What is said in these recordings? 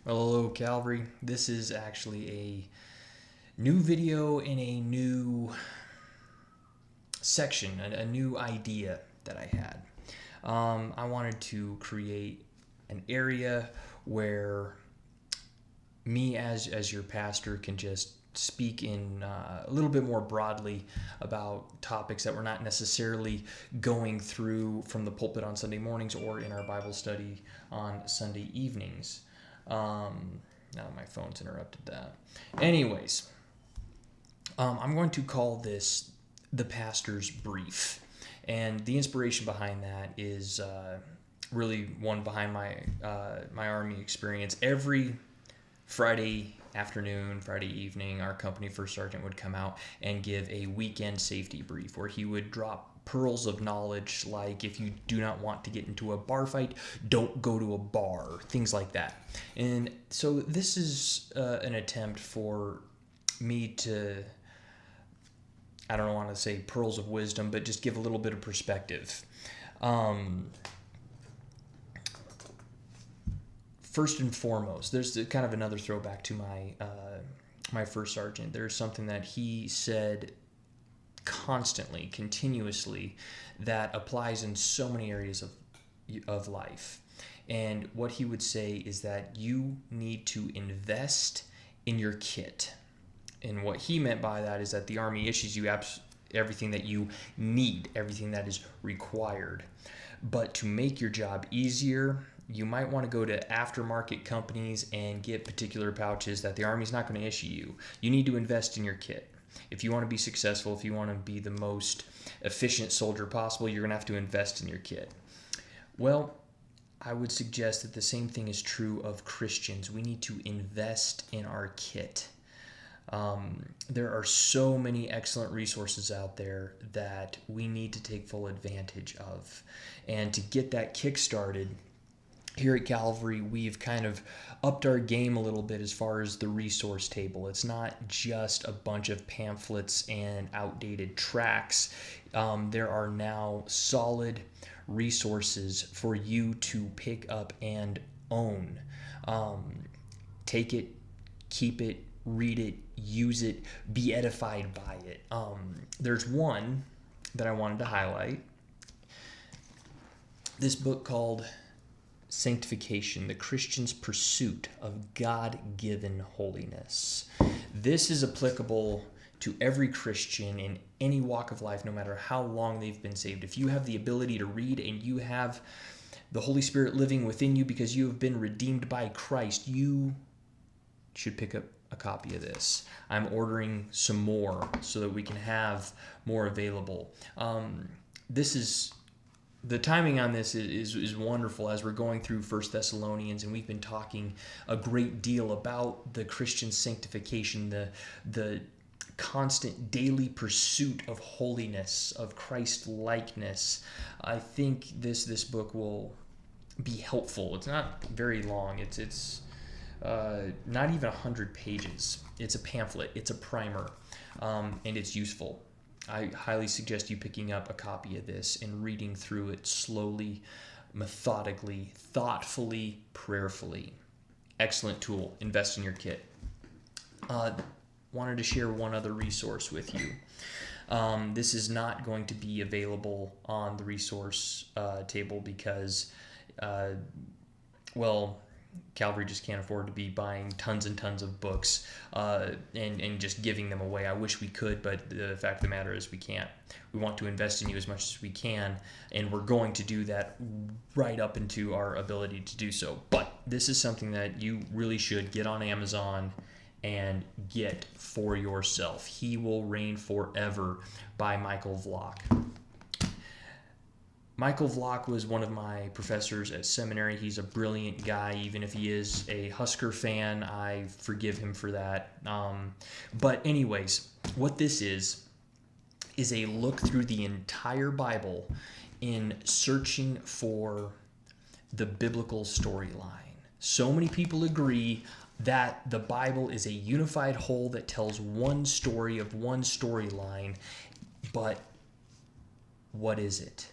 Well, hello, Calvary. This is actually a new video in a new section, a new idea that I had. I wanted to create an area where me, as your pastor, can just speak in a little bit more broadly about topics that we're not necessarily going through from the pulpit on Sunday mornings or in our Bible study on Sunday evenings. Now my phone's interrupted that. Anyways, I'm going to call this the pastor's brief, and the inspiration behind that is really one behind my Army experience. Every Friday afternoon, Friday evening, our company first sergeant would come out and give a weekend safety brief where he would drop pearls of knowledge like, if you do not want to get into a bar fight, don't go to a bar, things like that. And so this is an attempt for me to, I don't want to say pearls of wisdom, but just give a little bit of perspective. First and foremost, there's kind of another throwback to my first sergeant. There's something that he said constantly, continuously, that applies in so many areas of life. And what he would say is that you need to invest in your kit. And what he meant by that is that the Army issues you everything that you need, everything that is required. But to make your job easier, you might want to go to aftermarket companies and get particular pouches that the Army's not going to issue you. You need to invest in your kit. If you want to be successful, if you want to be the most efficient soldier possible, you're going to have to invest in your kit. Well, I would suggest that the same thing is true of Christians. We need to invest in our kit. There are so many excellent resources out there that we need to take full advantage of. And to get that kick started, here at Calvary, we've kind of upped our game a little bit as far as the resource table. It's not just a bunch of pamphlets and outdated tracts. There are now solid resources for you to pick up and own. Take it, keep it, read it, use it, be edified by it. There's one that I wanted to highlight. This book called Sanctification, the Christian's Pursuit of God-Given Holiness. This is applicable to every Christian in any walk of life, no matter how long they've been saved. If you have the ability to read and you have the Holy Spirit living within you because you have been redeemed by Christ, you should pick up a copy of this. I'm ordering some more so that we can have more available. The timing on this is wonderful as we're going through 1 Thessalonians, and we've been talking a great deal about the Christian sanctification, the constant daily pursuit of holiness, of Christ-likeness. I think this book will be helpful. It's not very long. It's not even 100 pages. It's a pamphlet. It's a primer, and it's useful. I highly suggest you picking up a copy of this and reading through it slowly, methodically, thoughtfully, prayerfully. Excellent tool. Invest in your kit. Wanted to share one other resource with you. This is not going to be available on the resource table because, Calvary just can't afford to be buying tons and tons of books and just giving them away. I wish we could, but the fact of the matter is we can't. We want to invest in you as much as we can, and we're going to do that right up into our ability to do so. But this is something that you really should get on Amazon and get for yourself. He Will Reign Forever by Michael Vlock. Michael Vlock was one of my professors at seminary. He's a brilliant guy. Even if he is a Husker fan, I forgive him for that. But anyways, what this is a look through the entire Bible in searching for the biblical storyline. So many people agree that the Bible is a unified whole that tells one story of one storyline, but what is it?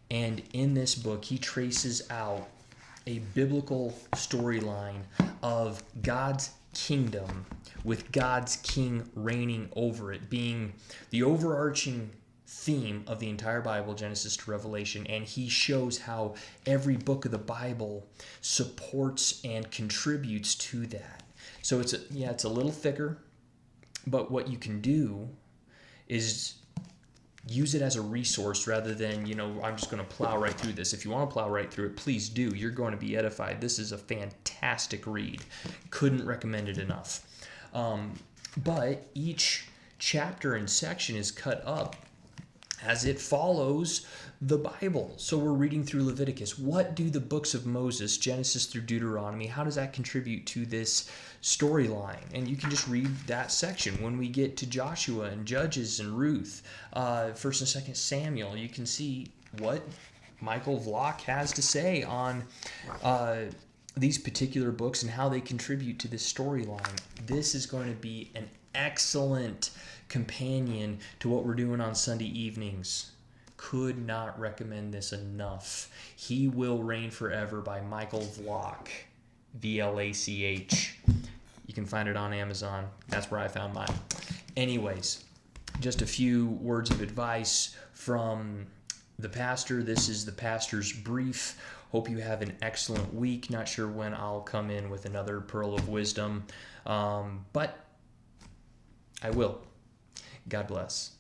And in this book, he traces out a biblical storyline of God's kingdom with God's king reigning over it, being the overarching theme of the entire Bible, Genesis to Revelation, and he shows how every book of the Bible supports and contributes to that. So it's a little thicker, but what you can do is use it as a resource rather than, I'm just going to plow right through this. If you want to plow right through it, please do. You're going to be edified. This is a fantastic read. Couldn't recommend it enough. But each chapter and section is cut up as it follows the Bible. So we're reading through Leviticus. What do the books of Moses, Genesis through Deuteronomy, how does that contribute to this storyline? And you can just read that section. When we get to Joshua and Judges and Ruth, 1st and 2nd Samuel, you can see what Michael Vlock has to say on these particular books and how they contribute to this storyline. This is going to be an excellent companion to what we're doing on Sunday evenings. Could not recommend this enough. He Will Reign Forever by Michael Vlock, Vlach. You can find it on Amazon. That's where I found mine. Anyways, just a few words of advice from the pastor. This is the pastor's brief. Hope you have an excellent week. Not sure when I'll come in with another pearl of wisdom, but I will. God bless.